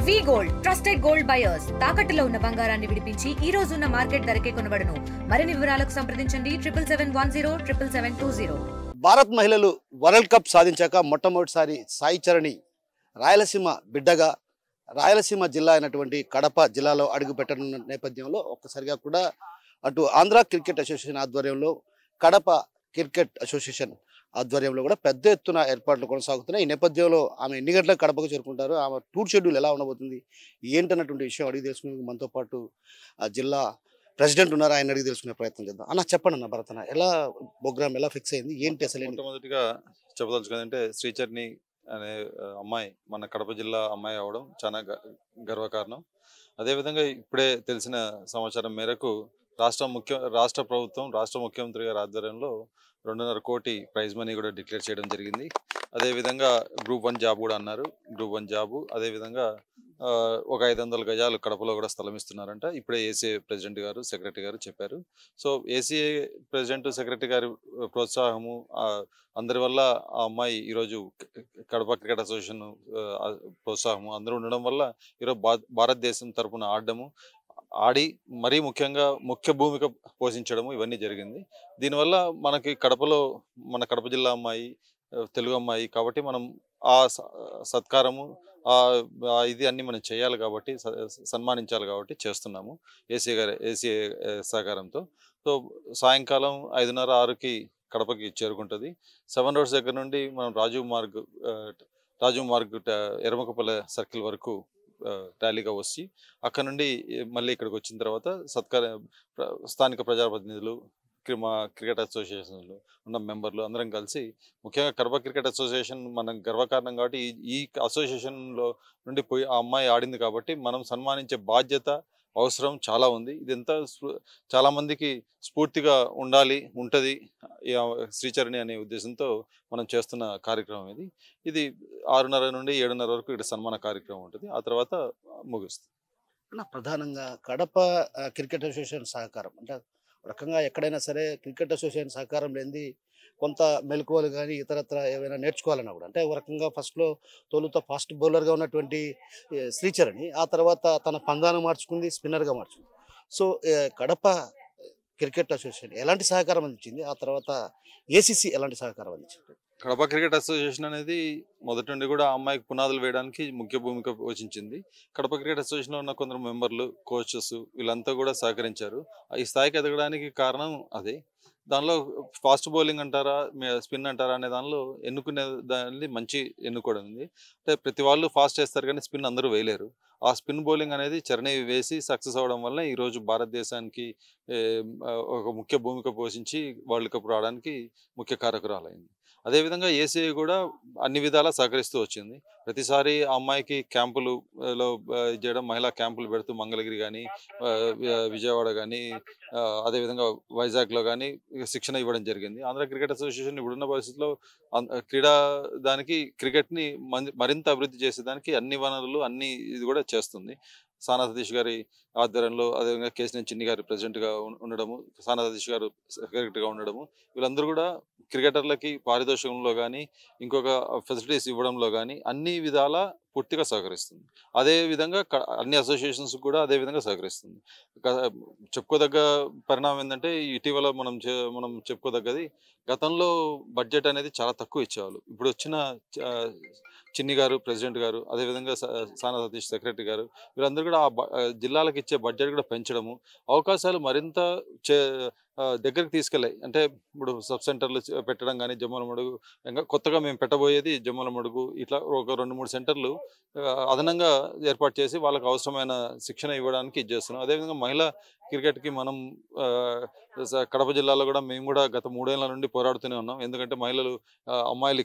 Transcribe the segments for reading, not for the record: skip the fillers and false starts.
వి gold trusted gold buyers తాకట్టులో ఉన్న బంగారాన్ని విడిపించి ఈ రోజు ఉన్న మార్కెట్ ధరకే కొనబడును. మరిన్ని వివరాలకు సంప్రదించండి 77107720. భారత్ మహిళలు వరల్డ్ కప్ సాధించాక మొట్టమొదటిసారి సాయి చరణి రాయలసీమ బిడ్డగా రాయలసీమ జిల్లా అయినటువంటి కడప జిల్లాలో అడుగుపెట్టనున్న నేపథ్యంలో ఒక్కసారిగా కూడా అటు ఆంధ్ర క్రికెట్ అసోసియేషన్ ఆధ్వర్యంలో కడప క్రికెట్ అసోసియేషన్ ఆధ్వర్యంలో కూడా పెద్ద ఎత్తున ఏర్పాట్లు కొనసాగుతున్నాయి. ఈ నేపథ్యంలో ఆమె ఎన్ని గంటలకు కడపకు చేరుకుంటారు, ఆమె టూర్ షెడ్యూల్ ఎలా ఉండబోతుంది ఏంటన్నటువంటి విషయం అడిగి తెలుసుకునేందుకు మనతో పాటు జిల్లా ప్రెసిడెంట్ ఉన్నారు. ఆయన అడిగి తెలుసుకునే ప్రయత్నం చేద్దాం. అన్న చెప్పండి అన్న, భరతన ఎలా ప్రోగ్రామ్ ఎలా ఫిక్స్ అయింది ఏంటి అసలు? మొట్టమొదటిగా చెప్పదలుచుకుందంటే శ్రీచర్ని అనే అమ్మాయి మన కడప జిల్లా అమ్మాయి అవడం చాలా గర్వకారణం. అదేవిధంగా ఇప్పుడే తెలిసిన సమాచారం మేరకు రాష్ట్ర ప్రభుత్వం రాష్ట్ర ముఖ్యమంత్రి గారి ఆధ్వర్యంలో 2.5 కోటి ప్రైజ్ మనీ కూడా డిక్లేర్ చేయడం జరిగింది. అదేవిధంగా గ్రూప్ 1 జాబ్ కూడా అన్నారు. గ్రూప్ 1 జాబు అదేవిధంగా ఒక 500 గజాలు కడపలో కూడా స్థలం ఇస్తున్నారంట. ఇప్పుడే ఏసీఏ ప్రెసిడెంట్ గారు సెక్రటరీ గారు చెప్పారు. సో ఏసీఏ ప్రెసిడెంట్ సెక్రటరీ గారి ప్రోత్సాహము అందరి వల్ల ఆ అమ్మాయి ఈరోజు కడప క్రికెట్ అసోసియేషన్ ప్రోత్సాహము అందరూ ఉండడం వల్ల ఈరోజు భారతదేశం తరఫున ఆడి మరీ ముఖ్యంగా ముఖ్య భూమిక పోషించడము ఇవన్నీ జరిగింది. దీనివల్ల మనకి కడపలో మన కడప జిల్లా అమ్మాయి తెలుగు అమ్మాయి కాబట్టి మనం ఆ సత్కారము ఇది అన్ని మనం చేయాలి కాబట్టి సన్మానించాలి కాబట్టి చేస్తున్నాము ఏసీఏ సహకారంతో. సో సాయంకాలం 5:30-6కి కడపకి చేరుకుంటుంది. 7 రోడ్స్ దగ్గర నుండి మనం రాజీవ్ మార్గ్ ఎర్రమకపల్లె సర్కిల్ వరకు ర్యాలీగా వచ్చి అక్కడ నుండి మళ్ళీ ఇక్కడికి వచ్చిన తర్వాత స్థానిక ప్రజాప్రతినిధులు మా క్రికెట్ అసోసియేషన్లో ఉన్న మెంబర్లు అందరం కలిసి ముఖ్యంగా కడప క్రికెట్ అసోసియేషన్ మనం గర్వకారణం కాబట్టి ఈ అసోసియేషన్లో నుండి పోయి ఆ అమ్మాయి ఆడింది కాబట్టి మనం సన్మానించే బాధ్యత అవసరం చాలా ఉంది. ఇదంతా చాలామందికి స్ఫూర్తిగా ఉంటుంది శ్రీచరణి అనే ఉద్దేశంతో మనం చేస్తున్న కార్యక్రమం ఇది 6:30 నుండి 7:30 వరకు ఇక్కడ సన్మాన కార్యక్రమం ఉంటుంది. ఆ తర్వాత ముగుస్తుంది. ప్రధానంగా కడప క్రికెట్ అసోసియేషన్ సహకారం అంటే రకంగా ఎక్కడైనా సరే క్రికెట్ అసోసియేషన్ సహకారం లేనిది కొంత మెలకువలు కానీ ఇతరత్ర ఏమైనా నేర్చుకోవాలన్నా కూడా అంటే ఒక రకంగా ఫస్ట్లో తొలుత ఫాస్ట్ బౌలర్గా ఉన్నటువంటి శ్రీచరణి ఆ తర్వాత తన పందాను మార్చుకుంది, స్పిన్నర్గా మార్చుకుంది. సో కడప క్రికెట్ అసోసియేషన్ ఎలాంటి సహకారం అందించింది, ఆ తర్వాత ఏసీసీ ఎలాంటి సహకారం అందించింది? కడప క్రికెట్ అసోసియేషన్ అనేది మొదటి నుండి కూడా అమ్మాయికి పునాదులు వేయడానికి ముఖ్య భూమిక పోషించింది. కడప క్రికెట్ అసోసియేషన్లో ఉన్న కొందరు మెంబర్లు, కోచెస్ వీళ్ళంతా కూడా సహకరించారు. ఈ స్థాయికి ఎదగడానికి కారణం అదే. దానిలో ఫాస్ట్ బౌలింగ్ అంటారా స్పిన్ అంటారా అనే దానిలో ఎన్నుకునే దాన్ని మంచి ఎన్నుకోవడం ఉంది. అంటే ప్రతి వాళ్ళు ఫాస్ట్ వేస్తారు కానీ స్పిన్ అందరూ వేయలేరు. ఆ స్పిన్ బౌలింగ్ అనేది చరణి వేసి సక్సెస్ అవ్వడం వల్ల ఈరోజు భారతదేశానికి ఒక ముఖ్య భూమిక పోషించి వరల్డ్ కప్ రావడానికి ముఖ్య కారకురాలైంది. అదేవిధంగా ఏసీఐ కూడా అన్ని విధాలా సహకరిస్తూ వచ్చింది. ప్రతిసారి ఆ అమ్మాయికి క్యాంపులలో చేయడం, మహిళా క్యాంపులు పెడుతూ మంగళగిరి కానీ విజయవాడ కానీ అదేవిధంగా వైజాగ్లో కానీ శిక్షణ ఇవ్వడం జరిగింది. ఆంధ్ర క్రికెట్ అసోసియేషన్ ఇప్పుడున్న పరిస్థితుల్లో దానికి క్రికెట్ని మరింత అభివృద్ధి చేసేదానికి అన్ని వనరులు ఇది కూడా చేస్తుంది. సానా సతీష్ గారి ఆధ్వర్యంలో అదేవిధంగా కేసినేని చిన్ని గారి ప్రెసిడెంట్గా ఉండడము, సానా సతీష్ గారు సెక్రటరీగా ఉండడము వీళ్ళందరూ కూడా క్రికెటర్లకి పారితోషికంలో కానీ ఇంకొక ఫెసిలిటీస్ ఇవ్వడంలో కానీ అన్ని విధాలా పూర్తిగా సహకరిస్తుంది. అదేవిధంగా అన్ని అసోసియేషన్స్ కూడా అదేవిధంగా సహకరిస్తుంది. చెప్పుకోదగ్గ పరిణామం ఏంటంటే ఇటీవల మనం చెప్పుకోదగ్గది గతంలో బడ్జెట్ అనేది చాలా తక్కువ ఇచ్చేవాళ్ళు. ఇప్పుడు వచ్చిన చిన్ని గారు ప్రెసిడెంట్ గారు అదేవిధంగా సానా సతీష్ సెక్రటరీ గారు వీళ్ళందరూ కూడా జిల్లాలకు ఇచ్చే బడ్జెట్ కూడా పెంచడము, అవకాశాలు మరింత దగ్గరికి తీసుకెళ్ళాయి. అంటే ఇప్పుడు సబ్ సెంటర్లు పెట్టడం కానీ జమ్మలమడుగు కొత్తగా మేము పెట్టబోయేది జమ్మలమడుగు ఇట్లా ఒక 2-3 సెంటర్లు అదనంగా ఏర్పాటు చేసి వాళ్ళకు అవసరమైన శిక్షణ ఇవ్వడానికి చేస్తున్నాం. అదేవిధంగా మహిళా క్రికెట్కి మనం కడప జిల్లాలో కూడా మేము కూడా గత 3 ఏళ్ల నుండి పోరాడుతూనే ఉన్నాం. ఎందుకంటే అమ్మాయిలు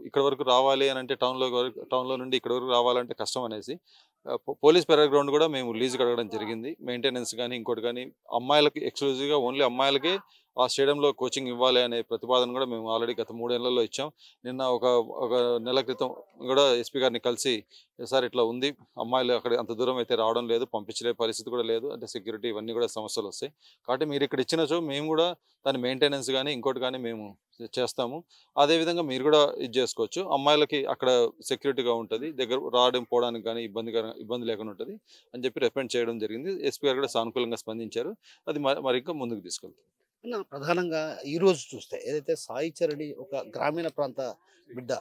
ఇక్కడ వరకు రావాలి అని అంటే టౌన్లో నుండి ఇక్కడ వరకు రావాలంటే కష్టం అనేసి పోలీస్ పెరేడ్ గ్రౌండ్ కూడా మేము లీజుకి అడగడం జరిగింది. మెయింటెనెన్స్ కానీ ఇంకోటి కానీ అమ్మాయిలకి ఎక్స్క్లూజివ్గా ఓన్లీ అమ్మాయిలకే ఆ స్టేడియంలో కోచింగ్ ఇవ్వాలి అనే ప్రతిపాదన కూడా మేము ఆల్రెడీ గత 3 ఏళ్లలో ఇచ్చాం. నిన్న ఒక నెల క్రితం కూడా ఎస్పీ గారిని కలిసి సార్ ఇట్లా ఉంది, అమ్మాయిలు అక్కడ అంత దూరం అయితే రావడం లేదు, పంపించలే పరిస్థితి కూడా లేదు, అంటే సెక్యూరిటీ ఇవన్నీ కూడా సమస్యలు వస్తాయి. కాబట్టి మీరు ఇక్కడ ఇచ్చినచో మేము కూడా దాని మెయింటెనెన్స్ కానీ ఇంకోటి కానీ మేము చేస్తాము. అదేవిధంగా మీరు కూడా ఇది చేసుకోవచ్చు. అమ్మాయిలకి అక్కడ సెక్యూరిటీగా ఉంటుంది, దగ్గర రావడం పోవడానికి కానీ ఇబ్బంది లేకుండా ఉంటుంది అని చెప్పి రికమెండ్ చేయడం జరిగింది. ఎస్పీ గారు కూడా సానుకూలంగా స్పందించారు. అది మరి ఇంకా ముందుకు తీసుకెళ్తాం. ప్రధానంగా ఈ రోజు చూస్తే ఏదైతే సాయి చరణి ఒక గ్రామీణ ప్రాంత బిడ్డ,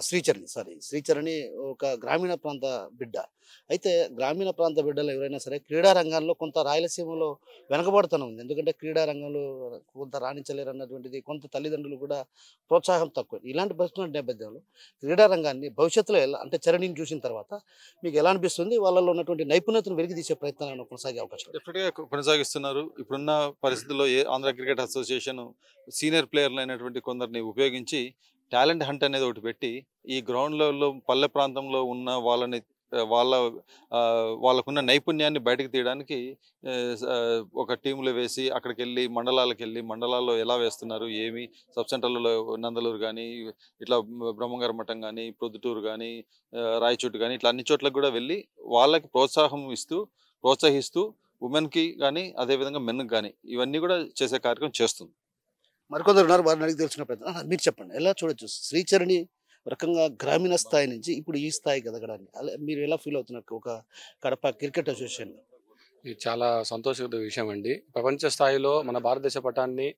శ్రీచరణి ఒక గ్రామీణ ప్రాంత బిడ్డ. అయితే గ్రామీణ ప్రాంత బిడ్డలు ఎవరైనా సరే క్రీడా రంగాల్లో కొంత రాయలసీమలో వెనకబడుతూనే ఉంది. ఎందుకంటే క్రీడా రంగంలో కొంత రాణించలేరు అన్నటువంటిది, కొంత తల్లిదండ్రులు కూడా ప్రోత్సాహం తక్కువ. ఇలాంటి పరిస్థితుల నేపథ్యంలో క్రీడా రంగాన్ని భవిష్యత్తులో ఎలా, అంటే చరణిని చూసిన తర్వాత మీకు ఎలా అనిపిస్తుంది? వాళ్ళలో ఉన్నటువంటి నైపుణ్యతను వెలికి తీసే ప్రయత్నాలను కొనసాగే అవకాశం డెఫినెట్గా కొనసాగిస్తున్నారు. ఇప్పుడున్న పరిస్థితుల్లో ఆంధ్ర క్రికెట్ అసోసియేషన్ సీనియర్ ప్లేయర్లు అయినటువంటి కొందరిని ఉపయోగించి టాలెంట్ హంట్ అనేది ఒకటి పెట్టి ఈ గ్రౌండ్లలో పల్లె ప్రాంతంలో ఉన్న వాళ్ళని వాళ్ళకున్న నైపుణ్యాన్ని బయటకు తీయడానికి ఒక టీంలో వేసి అక్కడికి వెళ్ళి మండలాల్లో ఎలా వేస్తున్నారు, ఏమి సబ్ సెంటర్లలో నందలూరు కానీ, ఇట్లా బ్రహ్మంగారు మఠం కానీ, ప్రొద్దుటూరు కానీ, రాయచోటు కానీ, ఇట్లా అన్ని చోట్లకు కూడా వెళ్ళి వాళ్ళకి ప్రోత్సహిస్తూ ఉమెన్కి కానీ అదేవిధంగా మెన్కి కానీ ఇవన్నీ కూడా చేసే కార్యక్రమం చేస్తుంది. మరికొందరు ఉన్నారు, వారిని అడిగి తెలుసుకునే ప్రయత్నం. మీరు చెప్పండి, ఎలా చూడొచ్చు శ్రీచరణి రకంగా గ్రామీణ స్థాయి నుంచి ఇప్పుడు ఈ స్థాయికి ఎదగడానికి? అలా మీరు ఎలా ఫీల్ అవుతున్నారు ఒక కడప క్రికెట్ అసోసియేషన్? ఇది చాలా సంతోషకర విషయం అండి. ప్రపంచ స్థాయిలో మన భారతదేశ పటాన్ని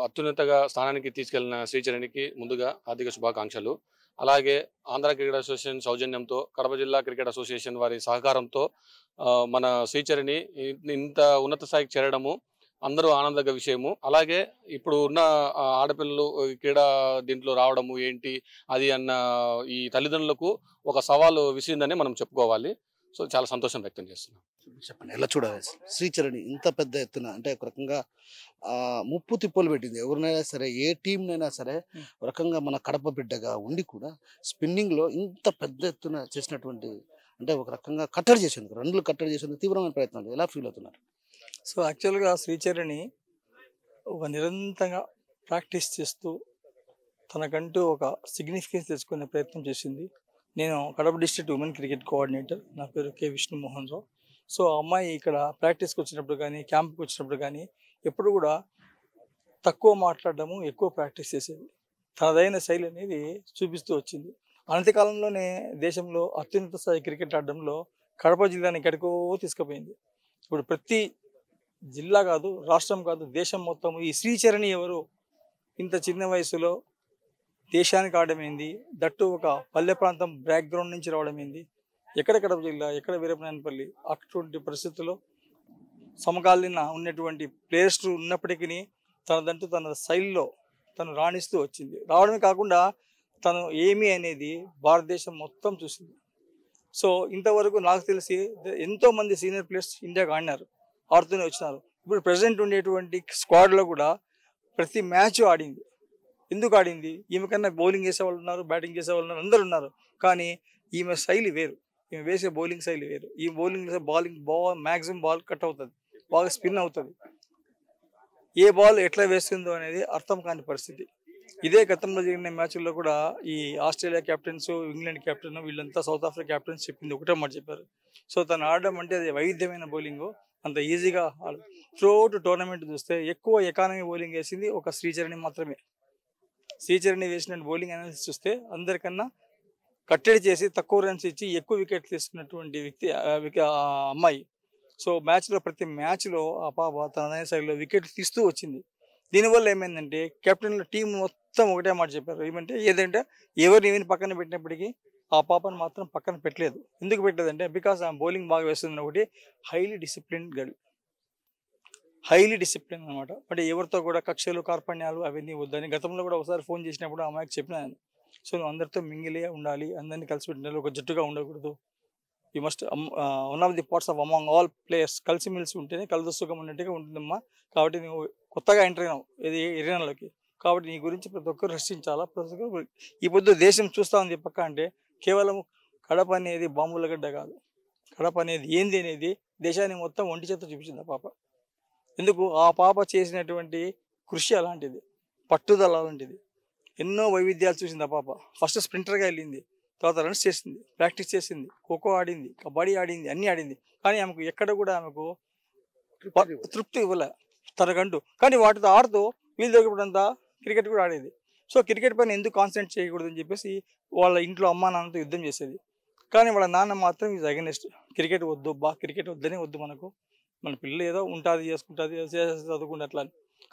అత్యున్నతగా స్థానానికి తీసుకెళ్లిన శ్రీచరణికి ముందుగా హార్దిక శుభాకాంక్షలు. అలాగే ఆంధ్ర క్రికెట్ అసోసియేషన్ సౌజన్యంతో, కడప జిల్లా క్రికెట్ అసోసియేషన్ వారి సహకారంతో మన శ్రీచరణి ఇంత ఉన్నత స్థాయికి చేరడము అందరూ ఆనందక విషయము. అలాగే ఇప్పుడు ఉన్న ఆడపిల్లలు క్రీడా దీంట్లో రావడము ఏంటి అది అన్న ఈ తల్లిదండ్రులకు ఒక సవాలు విసిరిందని మనం చెప్పుకోవాలి. సో చాలా సంతోషం వ్యక్తం చేస్తున్నాం. చెప్పండి, ఎలా చూడాలి శ్రీచరణి ఇంత పెద్ద ఎత్తున? అంటే ఒక రకంగా ముప్పు తిప్పలు పెట్టింది ఎవరినైనా సరే, ఏ టీంనైనా సరే. ఒక రకంగా మన కడప బిడ్డగా ఉండి కూడా స్పిన్నింగ్లో ఇంత పెద్ద ఎత్తున చేసినటువంటి, అంటే ఒక రకంగా కట్టడి చేసేందుకు, రన్లు కట్టడి చేసేందుకు తీవ్రమైన ప్రయత్నాలు. ఎలా ఫీల్ అవుతున్నారు? సో యాక్చువల్గా శ్రీచరణి ఒక నిరంతరంగా ప్రాక్టీస్ చేస్తూ తనకంటూ ఒక సిగ్నిఫికెన్స్ తెచ్చుకునే ప్రయత్నం చేసింది. నేను Kadapa district women cricket coordinator, నా పేరు కె విష్ణుమోహన్ రావు. సో ఆ అమ్మాయి ఇక్కడ ప్రాక్టీస్కి వచ్చినప్పుడు కానీ, క్యాంప్కి వచ్చినప్పుడు కానీ ఎప్పుడు కూడా తక్కువ మాట్లాడడము, ఎక్కువ ప్రాక్టీస్ చేసేది. తనదైన శైలి అనేది చూపిస్తూ వచ్చింది. అనతి కాలంలోనే దేశంలో అత్యున్నత స్థాయి క్రికెట్ ఆడడంలో కడప జిల్లాని ఎక్కడికో తీసుకుపోయింది. ఇప్పుడు ప్రతి జిల్లా కాదు, రాష్ట్రం కాదు, దేశం మొత్తం ఈ శ్రీచరణి ఎవరు, ఇంత చిన్న వయసులో దేశానికి ఆడమైంది, దట్టు ఒక పల్లె ప్రాంతం బ్యాక్గ్రౌండ్ నుంచి రావడమైంది, ఎక్కడ కడప జిల్లా, ఎక్కడ వీరపనేనిపల్లి, అటువంటి పరిస్థితుల్లో సమకాలీన ఉన్నటువంటి ప్లేయర్స్ ఉన్నప్పటికీ తనదంటూ తన శైలిలో తను రాణిస్తూ వచ్చింది. రావడమే కాకుండా తను ఏమి అనేది భారతదేశం మొత్తం చూసింది. సో ఇంతవరకు నాకు తెలిసి ఎంతోమంది సీనియర్ ప్లేయర్స్ ఇండియాకి ఆడుతూనే వచ్చినారు. ఇప్పుడు ప్రజెంట్ ఉండేటువంటి స్క్వాడ్లో కూడా ప్రతి మ్యాచ్ ఆడింది. ఎందుకు ఆడింది? ఈమె కన్నా బౌలింగ్ వేసేవాళ్ళు ఉన్నారు, బ్యాటింగ్ చేసేవాళ్ళు ఉన్నారు, అందరు ఉన్నారు. కానీ ఈమె శైలి వేరు, ఈమె వేసే బౌలింగ్ శైలి వేరు. ఈ బౌలింగ్ మ్యాక్సిమం బాల్ కట్ అవుతుంది, బాగా స్పిన్ అవుతుంది. ఏ బాల్ ఎట్లా వేస్తుందో అనేది అర్థం కాని పరిస్థితి. ఇదే గతంలో జరిగిన మ్యాచ్ల్లో కూడా ఈ ఆస్ట్రేలియా క్యాప్టెన్స్, ఇంగ్లాండ్ క్యాప్టెన్, వీళ్ళంతా సౌత్ ఆఫ్రికా క్యాప్టెన్స్ చెప్పింది ఒకటే మాట చెప్పారు. సో తను ఆడడం అంటే అది వైవిధ్యమైన బౌలింగ్, అంత ఈజీగా త్రూఅవుట్ టోర్నమెంట్ చూస్తే ఎక్కువ ఎకానమీ బౌలింగ్ వేసింది ఒక శ్రీచరణి మాత్రమే. శ్రీచరణి వేసిన బౌలింగ్ అనాలిసిస్ చూస్తే అందరికన్నా కట్టడి చేసి తక్కువ రన్స్ ఇచ్చి ఎక్కువ వికెట్లు తీసుకున్నటువంటి వ్యక్తి అమ్మాయి. సో మ్యాచ్లో ప్రతి మ్యాచ్లో ఆ పాప తనదైన శైలిలో వికెట్లు తీస్తూ వచ్చింది. దీనివల్ల ఏమైందంటే కెప్టెన్ల టీం మొత్తం ఒకటే మాట చెప్పారు, ఏదంటే ఎవరిని పక్కన పెట్టినప్పటికీ ఆ పాపను మాత్రం పక్కన పెట్టలేదు. ఎందుకు పెట్టలేదంటే బికాస్ ఆ బౌలింగ్ బాగా వేస్తుంది. ఒకటి highly discipline girl, highly discipline అనమాట. అంటే ఎవరితో కూడా కక్షలు కార్పణ్యాలు అవన్నీ వద్దని గతంలో కూడా ఒకసారి ఫోన్ చేసినప్పుడు ఆ అమ్మాయికి చెప్పినాను. సో నువ్వు అందరితో మింగిలే ఉండాలి, అందరినీ కలిసి పెట్టిన ఒక జట్టుగా ఉండకూడదు. You must one of the parts of among all players, కలిసిమెలిసి ఉంటేనే కలదొస్తుగా ఉన్నట్టుగా ఉంటుందమ్మా. కాబట్టి నువ్వు కొత్తగా ఎంటర్ అయినావు ఇది ఎరీనాలోకి, కాబట్టి నీ గురించి ప్రతి ఒక్కరు రక్షించాలా. ప్రతి ఒక్కరు ఈ పొద్దు దేశం చూస్తూ ఉంది పక్క. అంటే కేవలం కడప అనేది బాంబుల గడ్డ కాదు, కడప అనేది ఏంది అనేది దేశాన్ని మొత్తం ఒంటి చేత చూపించింది ఆ పాప. ఎందుకు ఆ పాప చేసినటువంటి కృషి అలాంటిది, పట్టుదల అలాంటిది. ఎన్నో వైవిధ్యాలు చూసింది ఆ పాప. ఫస్ట్ స్ప్రింటర్గా వెళ్ళింది, తర్వాత రన్స్ చేసింది, ప్రాక్టీస్ చేసింది, ఖోఖో ఆడింది, కబడ్డీ ఆడింది, అన్నీ ఆడింది. కానీ ఆమెకు ఎక్కడ కూడా ఆమెకు తృప్తి ఇవ్వలే తనకంటూ. కానీ వాటితో ఆడుతూ వీళ్ళు దొరికినప్పుడంతా క్రికెట్ కూడా ఆడేది. సో క్రికెట్ పైన ఎందుకు కాన్సన్ట్రేట్ చేయకూడదు అని చెప్పేసి వాళ్ళ ఇంట్లో అమ్మా నాన్నతో యుద్ధం చేసేది. కానీ వాళ్ళ నాన్న మాత్రం ఈజ్ అగెనిస్ట్. క్రికెట్ వద్దు క్రికెట్ వద్దనే వద్దు, మనకు మన పిల్లలు ఏదో ఉంటుంది చేసుకుంటుంది చదువుకుంటే అట్లా.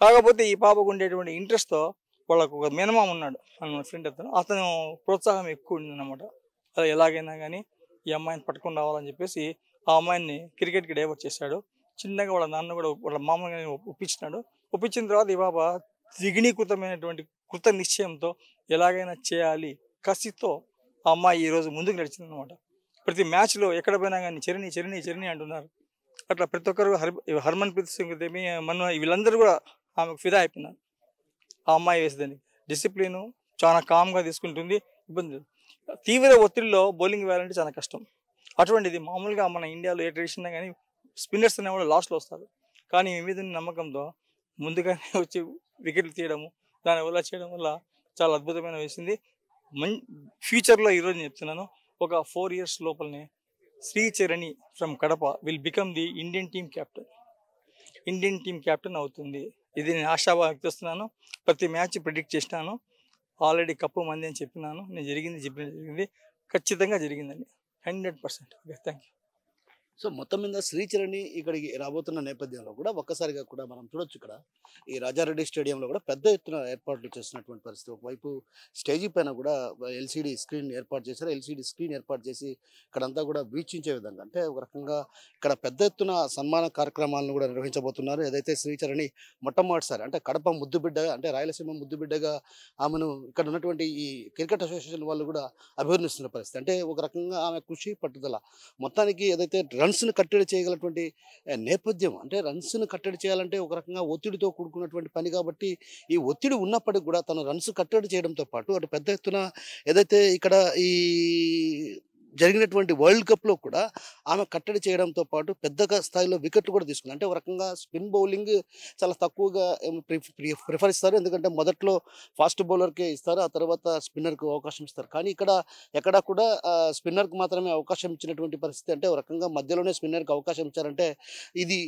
కాకపోతే ఈ పాపకు ఉండేటువంటి ఇంట్రెస్ట్తో వాళ్ళకు ఒక మినిమం ఉన్నాడు మన ఫ్రెండ్ అతను ప్రోత్సాహం ఎక్కువ ఉందన్నమాట. అలా ఎలాగైనా కానీ ఈ అమ్మాయిని పట్టుకొని రావాలని చెప్పేసి ఆ అమ్మాయిని క్రికెట్కి డైవర్ట్ చేశాడు. చిన్నగా వాళ్ళ నాన్న కూడా వాళ్ళ మామూలుగా ఒప్పించినాడు. ఒప్పించిన తర్వాత ఈ బాబా దిగినీకృతమైనటువంటి కృత నిశ్చయంతో ఎలాగైనా చేయాలి కసితో ఆ అమ్మాయి ఈరోజు ముందుకు నడిచింది అనమాట. ప్రతి మ్యాచ్లో ఎక్కడ పోయినా కానీ చరణి చరణి చరణి అంటున్నారు. అట్లా ప్రతి ఒక్కరు హర్మన్ ప్రీత్ సింగ్ మన వీళ్ళందరూ కూడా ఆమెకు ఫిదా అయిపోయినారు. ఆ అమ్మాయి వేసేదాన్ని డిసిప్లిన్ చాలా కామ్గా తీసుకుంటుంది. ఇబ్బంది తీవ్ర ఒత్తిడిలో బౌలింగ్ వేయాలంటే చాలా కష్టం. అటువంటిది మామూలుగా మన ఇండియాలో ఏ ట్రెడిషన్ కానీ స్పిన్నర్స్ అనే వాళ్ళు లాస్ట్లో వస్తారు. కానీ మీ మీద నమ్మకంతో ముందుగానే వచ్చి వికెట్లు తీయడము, దానివల్ల చేయడం వల్ల చాలా అద్భుతమైన వేసింది. ఫ్యూచర్లో ఈరోజు నేను చెప్తున్నాను, ఒక 4 years లోపలనే Sricharani from Kadapa will become the Indian team captain అవుతుంది. ఇది నేను ఆశాభావం వ్యక్తిస్తున్నాను. ప్రతి మ్యాచ్ ప్రిడిక్ట్ చేసినాను. ఆల్రెడీ కప్పు మంది అని చెప్పినాను. నేను జరిగింది ఖచ్చితంగా జరిగిందండి, 100%. Okay, thank you. సో మొత్తం మీద శ్రీచరణి ఇక్కడికి రాబోతున్న నేపథ్యంలో కూడా ఒక్కసారిగా కూడా మనం చూడొచ్చు, ఇక్కడ ఈ రాజారెడ్డి స్టేడియంలో కూడా పెద్ద ఎత్తున ఏర్పాట్లు చేస్తున్నటువంటి పరిస్థితి. ఒకవైపు స్టేజీ పైన కూడా ఎల్సీడీ స్క్రీన్ ఏర్పాటు చేశారు. ఎల్సీడీ స్క్రీన్ ఏర్పాటు చేసి ఇక్కడంతా కూడా వీక్షించే విధంగా, అంటే ఒక రకంగా ఇక్కడ పెద్ద ఎత్తున సన్మాన కార్యక్రమాలను కూడా నిర్వహించబోతున్నారు. ఏదైతే శ్రీచరణి మొట్టమొదటిసారి అంటే కడప ముద్దుబిడ్డగా, అంటే రాయలసీమ ముద్దుబిడ్డగా ఆమెను ఇక్కడ ఉన్నటువంటి ఈ క్రికెట్ అసోసియేషన్ వాళ్ళు కూడా అభివర్ణిస్తున్న పరిస్థితి. అంటే ఒక రకంగా ఆమె కృషి పట్టుదల మొత్తానికి ఏదైతే రన్స్ను కట్టడి చేయగలటువంటి నేపథ్యం, అంటే రన్స్ను కట్టడి చేయాలంటే ఒక రకంగా ఒత్తిడితో కూడుకున్నటువంటి పని. కాబట్టి ఈ ఒత్తిడి ఉన్నప్పటికీ కూడా తను రన్స్ కట్టడి చేయడంతో పాటు అటు పెద్ద ఎత్తున ఏదైతే ఇక్కడ ఈ జరిగినటువంటి వరల్డ్ కప్లో కూడా ఆమె కట్టడి చేయడంతో పాటు పెద్దగా స్థాయిలో వికెట్లు కూడా తీసుకుంది. అంటే ఒక రకంగా స్పిన్ బౌలింగ్ చాలా తక్కువగా ప్రిఫర్ ఇస్తారు, ఎందుకంటే మొదట్లో ఫాస్ట్ బౌలర్కే ఇస్తారు, ఆ తర్వాత స్పిన్నర్కు అవకాశం ఇస్తారు. కానీ ఇక్కడ ఎక్కడా కూడా స్పిన్నర్కి మాత్రమే అవకాశం ఇచ్చినటువంటి పరిస్థితి. అంటే ఒక రకంగా మధ్యలోనే స్పిన్నర్కి అవకాశం ఇచ్చారంటే ఇది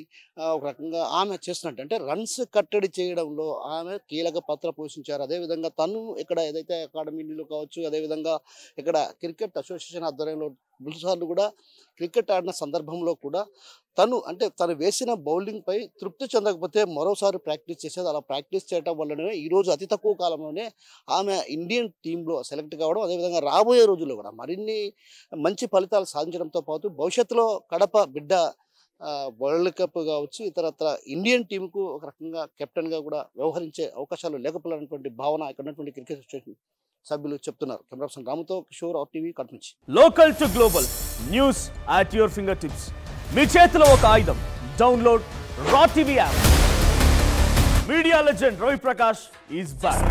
ఒక రకంగా ఆమె చేస్తున్నట్టు, అంటే రన్స్ కట్టడి చేయడంలో ఆమె కీలక పాత్ర పోషించారు. అదేవిధంగా తను ఇక్కడ ఏదైతే అకాడమీలో కావచ్చు, అదేవిధంగా ఇక్కడ క్రికెట్ అసోసియేషన్ ఆధ్వర్యంలో ముందుసార్లు కూడా క్రికెట్ ఆడిన సందర్భంలో కూడా తను వేసిన బౌలింగ్ పై తృప్తి చెందకపోతే మరోసారి ప్రాక్టీస్ చేసేది. అలా ప్రాక్టీస్ చేయడం వల్లనే ఈరోజు అతి తక్కువ కాలంలోనే ఆమె ఇండియన్ టీంలో సెలెక్ట్ కావడం, అదేవిధంగా రాబోయే రోజుల్లో కూడా మరిన్ని మంచి ఫలితాలు సాధించడంతో పాటు భవిష్యత్తులో కడప బిడ్డ వరల్డ్ కప్ కావచ్చు, ఇతరత్ర ఇండియన్ టీంకు ఒక రకంగా కెప్టెన్గా కూడా వ్యవహరించే అవకాశాలు లేకపోయినటువంటి భావన ఇక్కడ ఉన్నటువంటి క్రికెట్ అసోసియేషన్ సభ్యులు చెప్తున్నారు. కెమెరా పర్సన్ రాముతో కిషోర్, RTV కడప నుంచి. Local to global news at your finger tips. మీ చేతిలో ఒక ఆయుధం. Download R TV app. Media legend Ravi Prakash is back.